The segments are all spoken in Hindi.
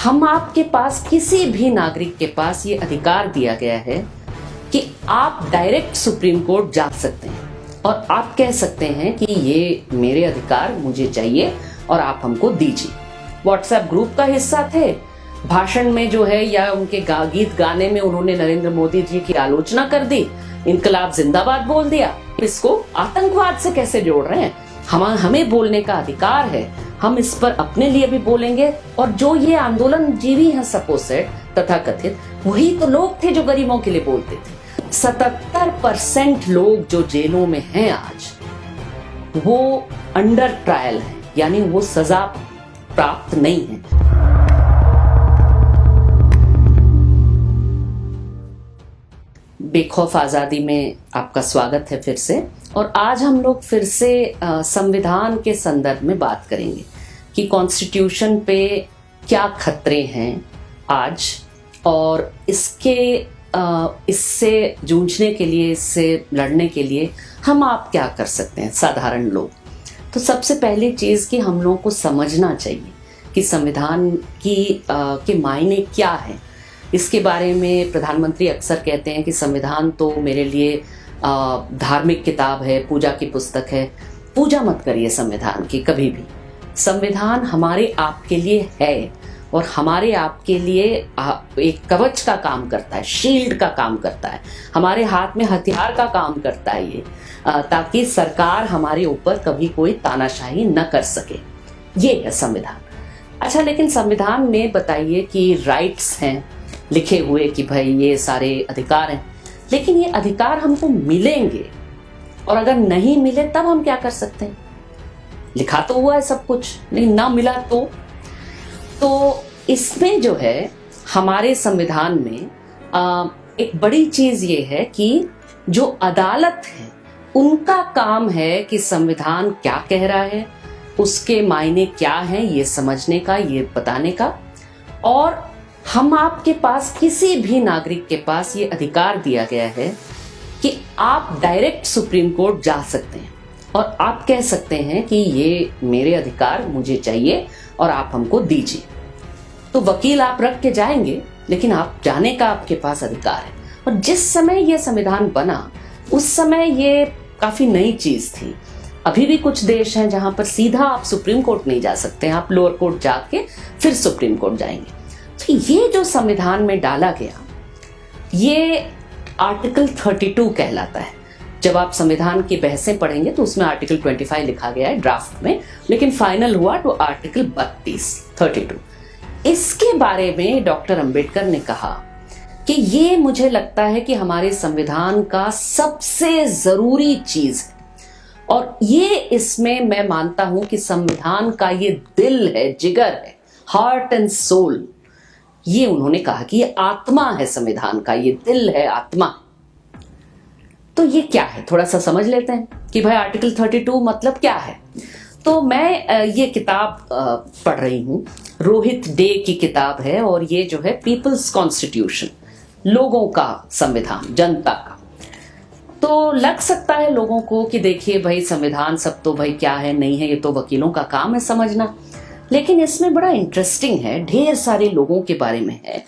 हम आपके पास, किसी भी नागरिक के पास ये अधिकार दिया गया है कि आप डायरेक्ट सुप्रीम कोर्ट जा सकते हैं और आप कह सकते हैं कि ये मेरे अधिकार मुझे चाहिए और आप हमको दीजिए। व्हाट्सएप ग्रुप का हिस्सा थे, भाषण में जो है या उनके गीत गाने में उन्होंने नरेंद्र मोदी जी की आलोचना कर दी, इनकलाब जिंदाबाद बोल दिया। इसको आतंकवाद से कैसे जोड़ रहे हैं? हमें बोलने का अधिकार है, हम इस पर अपने लिए भी बोलेंगे। और जो ये आंदोलन जीवी हैं सपोसेट तथा कथित, वही तो लोग थे जो गरीबों के लिए बोलते थे। 77% लोग जो जेलों में हैं आज, वो अंडर ट्रायल है, यानी वो सजा प्राप्त नहीं है। बेखौफ आजादी में आपका स्वागत है फिर से। और आज हम लोग फिर से संविधान के संदर्भ में बात करेंगे कि कॉन्स्टिट्यूशन पे क्या खतरे हैं आज, और इससे जूझने के लिए, इससे लड़ने के लिए हम आप क्या कर सकते हैं साधारण लोग। तो सबसे पहली चीज़ कि हम लोगों को समझना चाहिए कि संविधान के मायने क्या है। इसके बारे में प्रधानमंत्री अक्सर कहते हैं कि संविधान तो मेरे लिए धार्मिक किताब है, पूजा की पुस्तक है। पूजा मत करिए संविधान की कभी भी। संविधान हमारे आपके लिए है और हमारे आपके लिए एक कवच का काम करता है, शील्ड का काम करता है, हमारे हाथ में हथियार का काम करता है ये, ताकि सरकार हमारे ऊपर कभी कोई तानाशाही न कर सके। ये है संविधान। अच्छा, लेकिन संविधान में बताइए कि राइट्स हैं लिखे हुए कि भाई ये सारे अधिकार हैं, लेकिन ये अधिकार हमको मिलेंगे, और अगर नहीं मिले तब हम क्या कर सकते हैं? लिखा तो हुआ है सब कुछ, नहीं ना मिला तो इसमें जो है हमारे संविधान में एक बड़ी चीज ये है कि जो अदालत है उनका काम है कि संविधान क्या कह रहा है, उसके मायने क्या हैं, ये समझने का, ये बताने का। और हम आपके पास, किसी भी नागरिक के पास ये अधिकार दिया गया है कि आप डायरेक्ट सुप्रीम कोर्ट जा सकते हैं और आप कह सकते हैं कि ये मेरे अधिकार मुझे चाहिए और आप हमको दीजिए। तो वकील आप रख के जाएंगे, लेकिन आप जाने का आपके पास अधिकार है। और जिस समय ये संविधान बना उस समय ये काफी नई चीज थी। अभी भी कुछ देश हैं जहां पर सीधा आप सुप्रीम कोर्ट नहीं जा सकते, आप लोअर कोर्ट जाके फिर सुप्रीम कोर्ट जाएंगे। तो ये जो संविधान में डाला गया, ये आर्टिकल 32 कहलाता है। जब आप संविधान की बहसें पढ़ेंगे तो उसमें आर्टिकल 25 लिखा गया है ड्राफ्ट में, लेकिन फाइनल हुआ तो आर्टिकल 32। इसके बारे में डॉक्टर अंबेडकर ने कहा कि ये मुझे लगता है कि हमारे संविधान का सबसे जरूरी चीज है, और ये इसमें मैं मानता हूं कि संविधान का ये दिल है, जिगर है, हार्ट एंड सोल। ये उन्होंने कहा कि ये आत्मा है संविधान का, ये दिल है, आत्मा। तो ये क्या है, थोड़ा सा समझ लेते हैं कि भाई आर्टिकल 32 मतलब क्या है। तो मैं ये किताब पढ़ रही हूँ, रोहित डे की किताब है, और ये जो है पीपल्स कॉन्स्टिट्यूशन, लोगों का संविधान, जनता का। तो लग सकता है लोगों को कि देखिए भाई संविधान सब तो भाई क्या है नहीं है, ये तो वकीलों का काम है समझना। लेकिन इसमें बड़ा इंटरेस्टिंग है, ढेर सारे लोगों के बारे में है।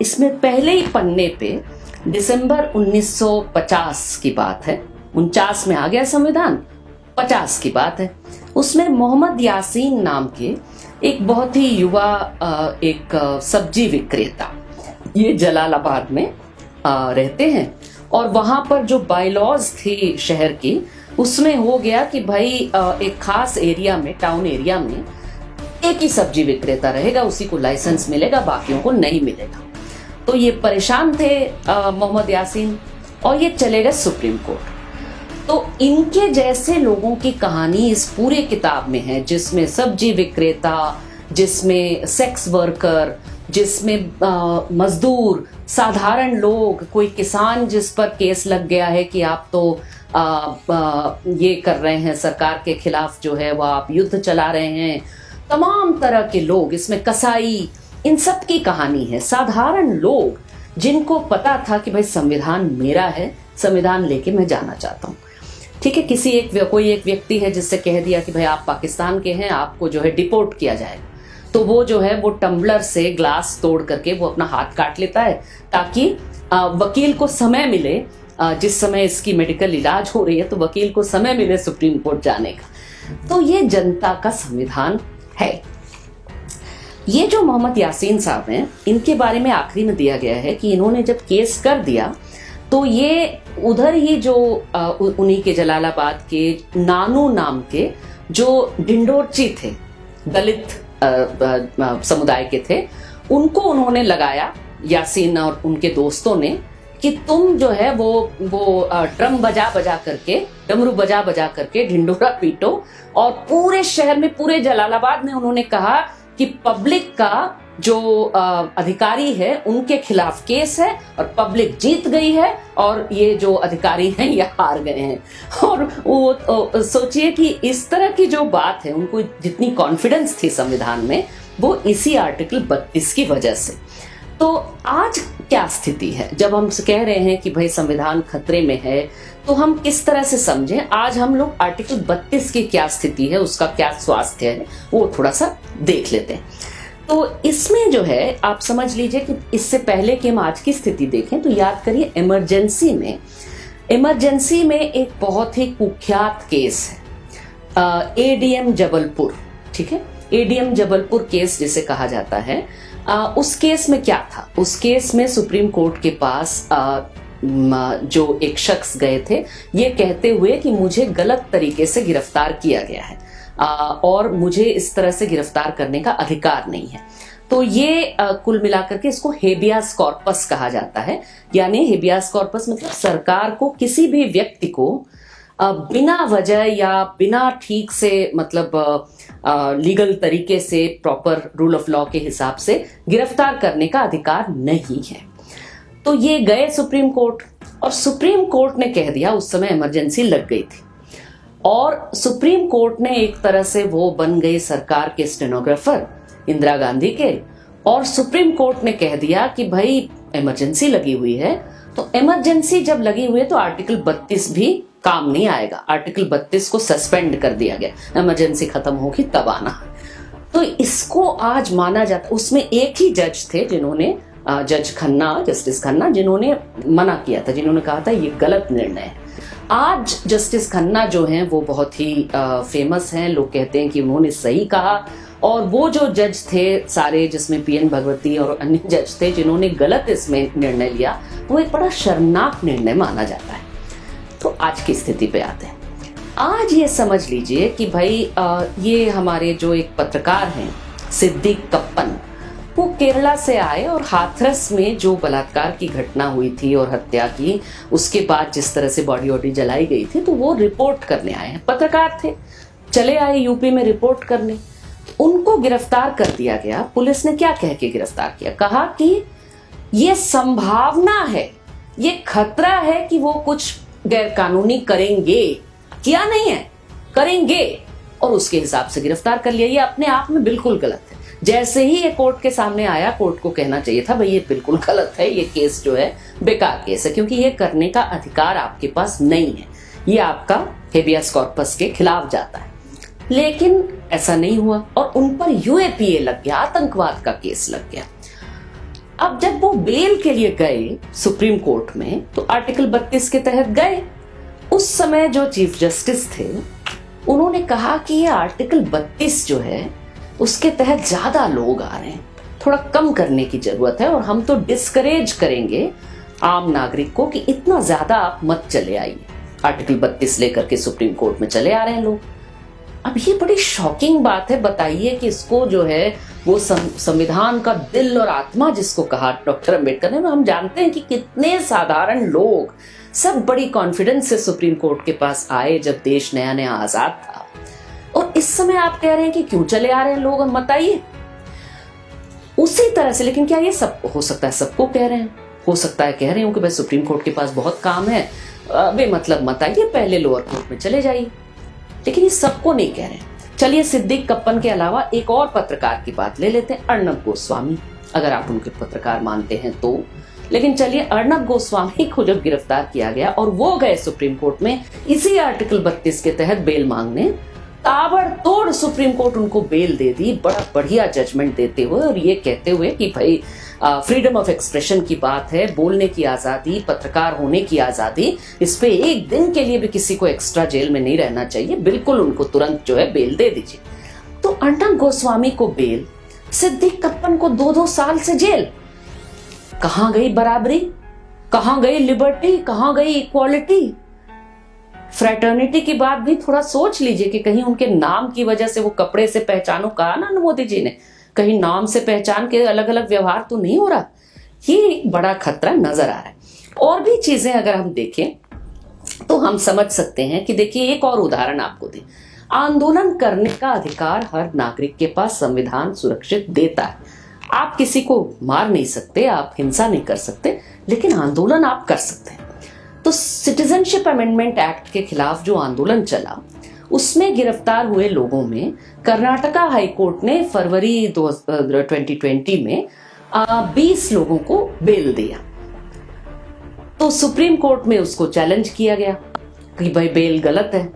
इसमें पहले ही पन्ने पे दिसंबर 1950 की बात है, 49 में आ गया संविधान, 50 की बात है। उसमें मोहम्मद यासीन नाम के एक बहुत ही युवा एक सब्जी विक्रेता, ये जलालाबाद में रहते हैं, और वहां पर जो बायलॉज थी शहर की, उसमें हो गया कि भाई एक खास एरिया में, टाउन एरिया में एक ही सब्जी विक्रेता रहेगा, उसी को लाइसेंस मिलेगा, बाकियों को नहीं मिलेगा। तो ये परेशान थे मोहम्मद यासीन, और ये चले गए सुप्रीम कोर्ट। तो इनके जैसे लोगों की कहानी इस पूरे किताब में है, जिसमें सब्जी विक्रेता, जिसमें सेक्स वर्कर, जिसमें मजदूर, साधारण लोग, कोई किसान जिस पर केस लग गया है कि आप तो ये कर रहे हैं सरकार के खिलाफ, जो है वह आप युद्ध चला रहे हैं, तमाम तरह के लोग, इसमें कसाई, इन सब की कहानी है। साधारण लोग जिनको पता था कि भाई संविधान मेरा है, संविधान लेके मैं जाना चाहता हूँ। ठीक है, कोई एक व्यक्ति है जिससे कह दिया कि भाई आप पाकिस्तान के हैं, आपको जो है डिपोर्ट किया जाएगा, तो वो जो है वो टम्बलर से ग्लास तोड़ करके वो अपना हाथ काट लेता है ताकि वकील को समय मिले, जिस समय इसकी मेडिकल इलाज हो रही है तो वकील को समय मिले सुप्रीम कोर्ट जाने का। तो ये जनता का संविधान है। ये जो मोहम्मद यासीन साहब हैं, इनके बारे में आखिरी में दिया गया है कि इन्होंने जब केस कर दिया तो ये उधर ही जो उन्हीं के जलालाबाद के नानू नाम के जो ढिंडोरची थे, दलित समुदाय के थे, उनको उन्होंने लगाया, यासीन और उनके दोस्तों ने, कि तुम जो है वो ड्रम बजा बजा करके, डमरू बजा बजा करके ढिंडोरा पीटो। और पूरे शहर में, पूरे जलालाबाद में उन्होंने कहा कि पब्लिक का जो अधिकारी है उनके खिलाफ केस है और पब्लिक जीत गई है और ये जो अधिकारी हैं ये हार गए हैं। और वो सोचिए कि इस तरह की जो बात है, उनको जितनी कॉन्फिडेंस थी संविधान में, वो इसी आर्टिकल 32 की वजह से। तो आज क्या स्थिति है जब हम कह रहे हैं कि भाई संविधान खतरे में है, तो हम किस तरह से समझें? आज हम लोग आर्टिकल 32 की क्या स्थिति है, उसका क्या स्वास्थ्य है, वो थोड़ा सा देख लेते हैं। तो इसमें जो है आप समझ लीजिए कि इससे पहले कि हम आज की स्थिति देखें तो याद करिए, इमरजेंसी में एक बहुत ही कुख्यात केस है, एडीएम जबलपुर, ठीक है, एडीएम जबलपुर केस जिसे कहा जाता है। उस केस में क्या था? उस केस में सुप्रीम कोर्ट के पास जो एक शख्स गए थे ये कहते हुए कि मुझे गलत तरीके से गिरफ्तार किया गया है और मुझे इस तरह से गिरफ्तार करने का अधिकार नहीं है। तो ये कुल मिलाकर के इसको हेबियास कॉर्पस कहा जाता है। यानी हेबियास कॉर्पस मतलब सरकार को किसी भी व्यक्ति को बिना वजह या बिना ठीक से, मतलब लीगल तरीके से, प्रॉपर रूल ऑफ लॉ के हिसाब से गिरफ्तार करने का अधिकार नहीं है। तो ये गए सुप्रीम कोर्ट और सुप्रीम कोर्ट ने कह दिया, उस समय इमरजेंसी लग गई थी और सुप्रीम कोर्ट ने एक तरह से वो बन गई सरकार के स्टेनोग्राफर इंदिरा गांधी के, और सुप्रीम कोर्ट ने कह दिया कि भाई इमरजेंसी लगी हुई है। तो इमरजेंसी जब लगी हुई है तो आर्टिकल 32 भी काम नहीं आएगा। आर्टिकल 32 को सस्पेंड कर दिया गया, इमरजेंसी खत्म होगी तब आना। तो इसको आज माना जाता, उसमें एक ही जज थे जिन्होंने, जस्टिस खन्ना, जिन्होंने मना किया था, जिन्होंने कहा था ये गलत निर्णय है। आज जस्टिस खन्ना जो हैं वो बहुत ही फेमस हैं, लोग कहते हैं कि उन्होंने सही कहा। और वो जो जज थे सारे, जिसमें पीएन भगवती और अन्य जज थे जिन्होंने गलत इसमें निर्णय लिया, वो एक बड़ा शर्मनाक निर्णय माना जाता है। तो आज की स्थिति पे आते हैं। आज ये समझ लीजिए कि भाई ये हमारे जो एक पत्रकार हैं सिद्दीक कप्पन, वो केरला से आए और हाथरस में जो बलात्कार की घटना हुई थी और हत्या की, उसके बाद जिस तरह से बॉडी वॉडी जलाई गई थी, तो वो रिपोर्ट करने आए हैं। पत्रकार थे, चले आए यूपी में रिपोर्ट करने। उनको गिरफ्तार कर दिया गया। पुलिस ने क्या कह के गिरफ्तार किया? कहा कि ये संभावना है, ये खतरा है कि वो कुछ गैरकानूनी करेंगे। किया नहीं है, करेंगे, और उसके हिसाब से गिरफ्तार कर लिया। ये अपने आप में बिल्कुल गलत है। जैसे ही ये कोर्ट के सामने आया, कोर्ट को कहना चाहिए था भाई ये बिल्कुल गलत है, ये केस जो है बेकार केस है, क्योंकि ये करने का अधिकार आपके पास नहीं है, ये आपका हेबियस कॉर्पस के खिलाफ जाता है। लेकिन ऐसा नहीं हुआ और उन पर यूएपीए लग गया, आतंकवाद का केस लग गया। अब जब वो बेल के लिए गए सुप्रीम कोर्ट में, तो आर्टिकल 32 के तहत गए। उस समय जो चीफ जस्टिस थे उन्होंने कहा कि ये आर्टिकल 32 जो है उसके तहत ज्यादा लोग आ रहे हैं, थोड़ा कम करने की जरूरत है, और हम तो डिस्करेज करेंगे आम नागरिक को कि इतना ज्यादा आप मत चले आइए। आर्टिकल 32 लेकर के सुप्रीम कोर्ट में चले आ रहे हैं लोग। अब ये बड़ी शॉकिंग बात है। बताइए कि इसको जो है वो संविधान का दिल और आत्मा जिसको कहा डॉक्टर अम्बेडकर ने, हम जानते हैं कि कितने साधारण लोग सब बड़ी कॉन्फिडेंस से सुप्रीम कोर्ट के पास आए जब देश नया नया आजाद था। और इस समय आप कह रहे हैं कि क्यों चले आ रहे हैं लोग, हम बताइए। उसी तरह से, लेकिन क्या ये सब हो सकता है? सबको कह रहे हैं, हो सकता है कह रहे हो कि भाई सुप्रीम कोर्ट के पास बहुत काम है, बेमतलब मत आइए, पहले लोअर कोर्ट में चले जाइए। लेकिन ये सबको नहीं कह रहे हैं। चलिए सिद्दीक कप्पन के अलावा एक और पत्रकार की बात ले लेते हैं, अर्नब गोस्वामी, अगर आप उनके पत्रकार मानते हैं तो। लेकिन चलिए, अर्नब गोस्वामी को जब गिरफ्तार किया गया और वो गए सुप्रीम कोर्ट में इसी आर्टिकल 32 के तहत बेल मांगने, ताबड़तोड़ सुप्रीम कोर्ट उनको बेल दे दी, बड़ा बढ़िया जजमेंट देते हुए और ये कहते हुए कि भाई फ्रीडम ऑफ एक्सप्रेशन की बात है, बोलने की आजादी, पत्रकार होने की आजादी, इस पे एक दिन के लिए भी किसी को एक्स्ट्रा जेल में नहीं रहना चाहिए, बिल्कुल उनको तुरंत जो है बेल दे दीजिए। तो अर्नब गोस्वामी को बेल, सिद्दीक कप्पन को 2-2 साल से जेल। कहां गई बराबरी, कहां गई लिबर्टी, कहां गई इक्वालिटी? फ्रेटर्निटी की बात भी थोड़ा सोच लीजिए कि कहीं उनके नाम की वजह से वो कपड़े से पहचानो, कहा ना मोदी जी ने, कहीं नाम से पहचान के अलग अलग व्यवहार तो नहीं हो रहा। ये बड़ा खतरा नजर आ रहा है। और भी चीजें अगर हम देखें तो हम समझ सकते हैं कि देखिए, एक और उदाहरण आपको दें, आंदोलन करने का अधिकार हर नागरिक के पास संविधान सुरक्षित देता है। आप किसी को मार नहीं सकते, आप हिंसा नहीं कर सकते, लेकिन आंदोलन आप कर सकते हैं। तो सिटीजनशिप अमेंडमेंट एक्ट के खिलाफ जो आंदोलन चला, उसमें गिरफ्तार हुए लोगों में कर्नाटका हाईकोर्ट ने फरवरी 2020 में 20 लोगों को बेल दिया। तो सुप्रीम कोर्ट में उसको चैलेंज किया गया कि भाई बेल गलत है।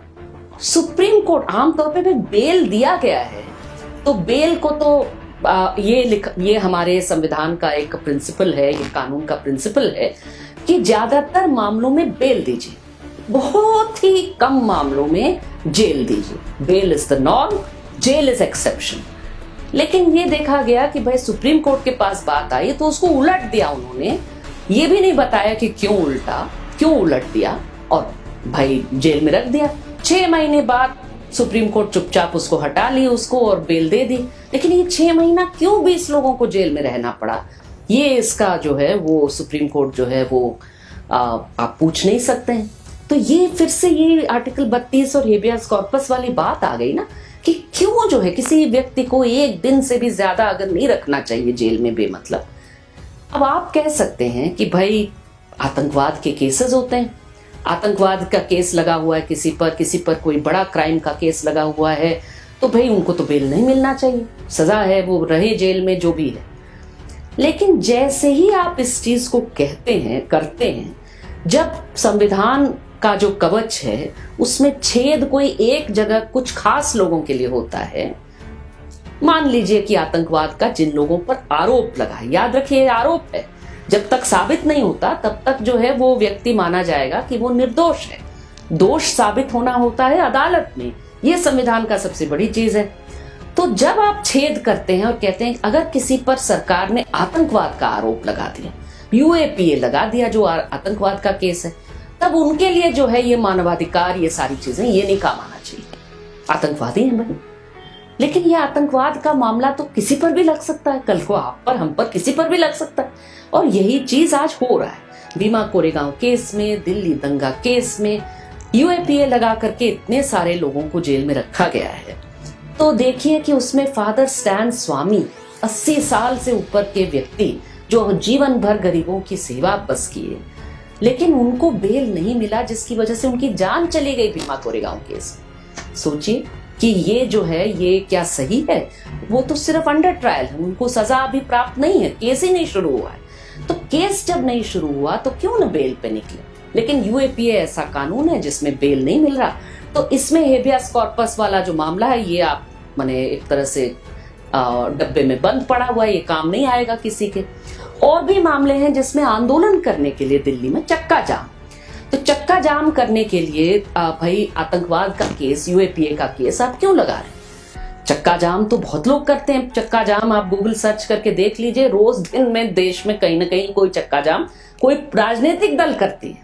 सुप्रीम कोर्ट, आमतौर पे बेल दिया गया है तो बेल को तो ये हमारे संविधान का एक प्रिंसिपल है, ये कानून का प्रिंसिपल है कि ज्यादातर मामलों में बेल दीजिए, बहुत ही कम मामलों में जेल दीजिए। Bail is the norm, jail is exception. लेकिन ये देखा गया कि भाई सुप्रीम कोर्ट के पास बात आई तो उसको उलट दिया उन्होंने, ये भी नहीं बताया कि क्यों उल्टा, क्यों उलट दिया, और भाई जेल में रख दिया। 6 महीने बाद सुप्रीम कोर्ट चुपचाप उसको हटा ली उसको और बेल दे दी। लेकिन ये 6 महीना क्यों 20 लोगों को जेल में रहना पड़ा, ये इसका जो है वो सुप्रीम कोर्ट जो है वो आप पूछ नहीं सकते हैं। तो ये फिर से ये आर्टिकल 32 और हेबियस कॉर्पस वाली बात आ गई ना कि क्यों जो है किसी व्यक्ति को एक दिन से भी ज्यादा अगर नहीं रखना चाहिए जेल में बेमतलब। अब आप कह सकते हैं कि भाई आतंकवाद के केसेस होते हैं, आतंकवाद का केस लगा हुआ है किसी पर कोई बड़ा क्राइम का केस लगा हुआ है, तो भाई उनको तो बेल नहीं मिलना चाहिए, सजा है, वो रहे जेल में जो भी है। लेकिन जैसे ही आप इस चीज को कहते हैं, करते हैं, जब संविधान का जो कवच है उसमें छेद कोई एक जगह कुछ खास लोगों के लिए होता है, मान लीजिए कि आतंकवाद का जिन लोगों पर आरोप लगा है, याद रखिए आरोप है, जब तक साबित नहीं होता तब तक जो है वो व्यक्ति माना जाएगा कि वो निर्दोष है। दोष साबित होना होता है अदालत में, ये संविधान का सबसे बड़ी चीज है। तो जब आप छेद करते हैं और कहते हैं अगर किसी पर सरकार ने आतंकवाद का आरोप लगा दिया, यूएपीए लगा दिया जो आतंकवाद का केस है, तब उनके लिए जो है ये मानवाधिकार, ये सारी चीजें ये नहीं काम आना चाहिए, आतंकवादी है भाई। लेकिन ये आतंकवाद का मामला तो किसी पर भी लग सकता है, कल को आप पर, हम पर, किसी पर भी लग सकता है। और यही चीज आज हो रहा है। भीमा कोरेगांव केस में, दिल्ली दंगा केस में यूएपीए लगा करके इतने सारे लोगों को जेल में रखा गया है। तो देखिए कि उसमें फादर स्टैन स्वामी, 80 साल से ऊपर के व्यक्ति जो जीवन भर गरीबों की सेवा बस किए, लेकिन उनको बेल नहीं मिला, जिसकी वजह से उनकी जान चली गई भीमा कोरेगांव केस। सोचिए कि ये जो है ये क्या सही है? वो तो सिर्फ अंडर ट्रायल है, उनको सजा अभी प्राप्त नहीं है, केस ही नहीं शुरू हुआ है। तो केस जब नहीं शुरू हुआ तो क्यों न बेल पे निकले। लेकिन यूएपीए ऐसा कानून है जिसमें बेल नहीं मिल रहा, तो इसमें हेबियस कॉर्पस वाला जो मामला है ये आप माने एक तरह से डब्बे में बंद पड़ा हुआ है, ये काम नहीं आएगा किसी के। और भी मामले हैं जिसमें आंदोलन करने के लिए दिल्ली में चक्का जाम, तो चक्का जाम करने के लिए भाई आतंकवाद का केस, यूएपीए का केस आप क्यों लगा रहे? चक्का जाम तो बहुत लोग करते हैं। चक्का जाम आप गूगल सर्च करके देख लीजिए, रोज दिन में देश में कहीं ना कहीं कोई चक्का जाम कोई राजनीतिक दल करती है,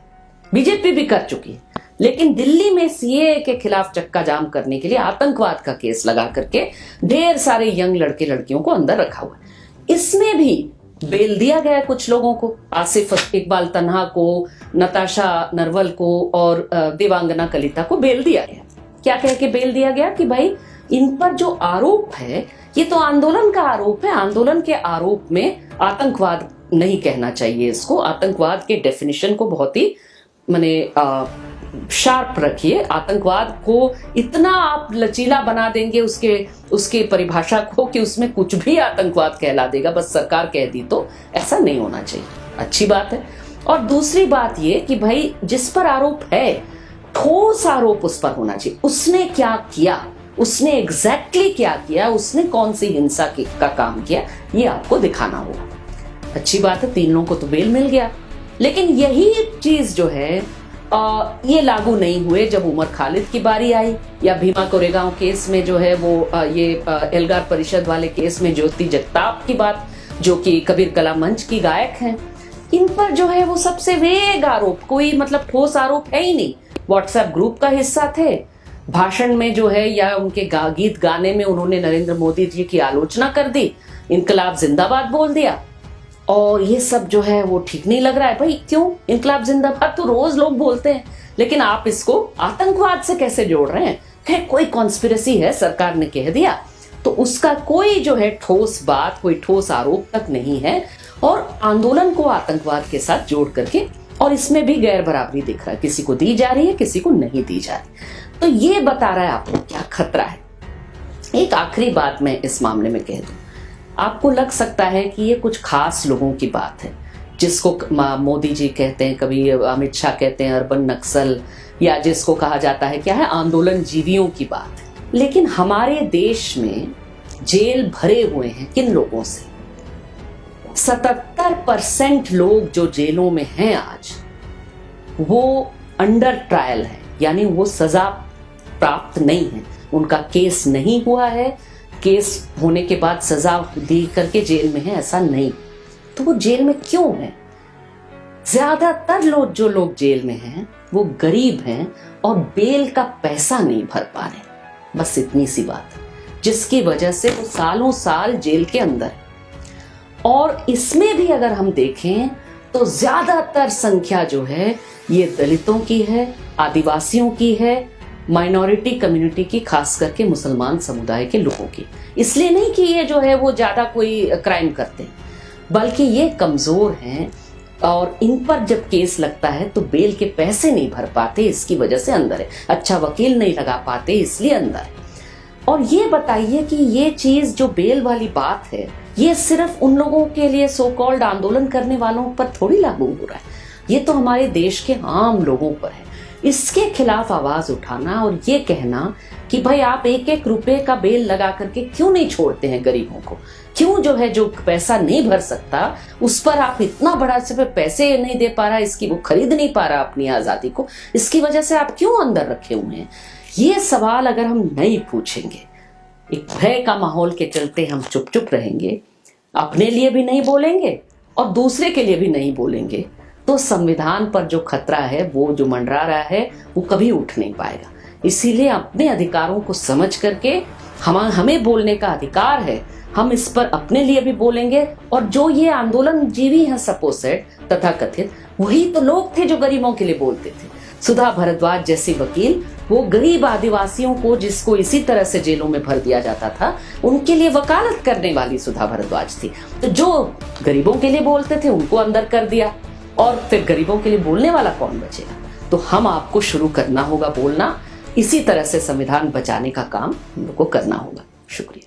बीजेपी भी कर चुकी है। लेकिन दिल्ली में सीएए के खिलाफ चक्का जाम करने के लिए आतंकवाद का केस लगा करके ढेर सारे यंग लड़के लड़कियों को अंदर रखा हुआ है। इसमें भी बेल दिया गया कुछ लोगों को, आसिफ इकबाल तन्हा को, नताशा नरवल को और देवांगना कलिता को बेल दिया गया। क्या कह के बेल दिया गया कि भाई इन पर जो आरोप है ये तो आंदोलन का आरोप है, आंदोलन के आरोप में आतंकवाद नहीं कहना चाहिए इसको, आतंकवाद के डेफिनेशन को बहुत ही माने शार्प रखिए। आतंकवाद को इतना आप लचीला बना देंगे उसके परिभाषा को कि उसमें कुछ भी आतंकवाद कहला देगा, बस सरकार कह दी तो, ऐसा नहीं होना चाहिए। अच्छी बात है। और दूसरी बात ये कि भाई जिस पर आरोप है ठोस आरोप उस पर होना चाहिए, उसने क्या किया उसने एग्जैक्टली क्या किया, उसने कौन सी हिंसा का काम किया, ये आपको दिखाना होगा। अच्छी बात है, 3 लोगों को तो बेल मिल गया, लेकिन यही चीज जो है ये लागू नहीं हुए जब उमर खालिद की बारी आई, या भीमा कोरेगांव केस में जो है वो ये एल्गार परिषद वाले केस में ज्योति जगताप की बात, जो कि कबीर कला मंच की गायक हैं, इन पर जो है वो सबसे वेग आरोप, कोई मतलब ठोस आरोप है ही नहीं। व्हाट्सएप ग्रुप का हिस्सा थे, भाषण में जो है या उनके गीत गाने में उन्होंने नरेंद्र मोदी जी की आलोचना कर दी, इनकलाब जिंदाबाद बोल दिया, और ये सब जो है वो ठीक नहीं लग रहा है। भाई क्यों, इनकलाब जिंदाबाद तो रोज लोग बोलते हैं, लेकिन आप इसको आतंकवाद से कैसे जोड़ रहे हैं? है कोई कॉन्स्पिरेसी है, सरकार ने कह दिया, तो उसका कोई जो है ठोस बात, कोई ठोस आरोप तक नहीं है, और आंदोलन को आतंकवाद के साथ जोड़ करके, और इसमें भी गैर बराबरी दिख रहा है, किसी को दी जा रही है, किसी को नहीं दी जा रही। तो ये बता रहा है आपको क्या खतरा है। एक आखिरी बात मैं इस मामले में कह दूं, आपको लग सकता है कि ये कुछ खास लोगों की बात है, जिसको मोदी जी कहते हैं, कभी अमित शाह कहते हैं अर्बन नक्सल, या जिसको कहा जाता है क्या है, आंदोलन जीवियों की बात है। लेकिन हमारे देश में जेल भरे हुए हैं किन लोगों से? 77% लोग जो जेलों में हैं आज, वो अंडर ट्रायल है, यानी वो सजा प्राप्त नहीं है, उनका केस नहीं हुआ है, केस होने के बाद सजा दी करके जेल में है, ऐसा नहीं। तो वो जेल में क्यों है? ज्यादातर लोग जो लोग जेल में हैं वो गरीब हैं और बेल का पैसा नहीं भर पा रहे, बस इतनी सी बात है, जिसकी वजह से वो सालों साल जेल के अंदर है। और इसमें भी अगर हम देखें तो ज्यादातर संख्या जो है ये दलितों की है, आदिवासियों की है, माइनॉरिटी कम्युनिटी की, खास करके मुसलमान समुदाय के लोगों की। इसलिए नहीं कि ये जो है वो ज्यादा कोई क्राइम करते हैं, बल्कि ये कमजोर हैं, और इन पर जब केस लगता है तो बेल के पैसे नहीं भर पाते, इसकी वजह से अंदर है, अच्छा वकील नहीं लगा पाते, इसलिए अंदर है। और ये बताइए कि ये चीज जो बेल वाली बात है, ये सिर्फ उन लोगों के लिए, सो कॉल्ड आंदोलन करने वालों पर थोड़ी लागू हो रहा है, ये तो हमारे देश के आम लोगों पर है। इसके खिलाफ आवाज उठाना और ये कहना कि भाई आप 1-1 रुपए का बेल लगा करके क्यों नहीं छोड़ते हैं गरीबों को, क्यों जो है जो पैसा नहीं भर सकता उस पर आप इतना बड़ा से पैसे नहीं दे पा रहा, इसकी वो खरीद नहीं पा रहा अपनी आजादी को, इसकी वजह से आप क्यों अंदर रखे हुए हैं? ये सवाल अगर हम नहीं पूछेंगे, एक भय का माहौल के चलते हम चुप चुप रहेंगे, अपने लिए भी नहीं बोलेंगे और दूसरे के लिए भी नहीं बोलेंगे, तो संविधान पर जो खतरा है, वो जो मंडरा रहा है, वो कभी उठ नहीं पाएगा। इसीलिए अपने अधिकारों को समझ करके हमें बोलने का अधिकार है, हम इस पर अपने लिए भी बोलेंगे। और जो ये आंदोलन जीवी हैं सपोसेट तथा कथित, वही तो लोग थे जो गरीबों के लिए बोलते थे। सुधा भारद्वाज जैसी वकील, वो गरीब आदिवासियों को, जिसको इसी तरह से जेलों में भर दिया जाता था, उनके लिए वकालत करने वाली सुधा भारद्वाज थी। तो जो गरीबों के लिए बोलते थे उनको अंदर कर दिया, और फिर गरीबों के लिए बोलने वाला कौन बचेगा? तो हम आपको शुरू करना होगा बोलना, इसी तरह से संविधान बचाने का काम हम लोग को करना होगा। शुक्रिया।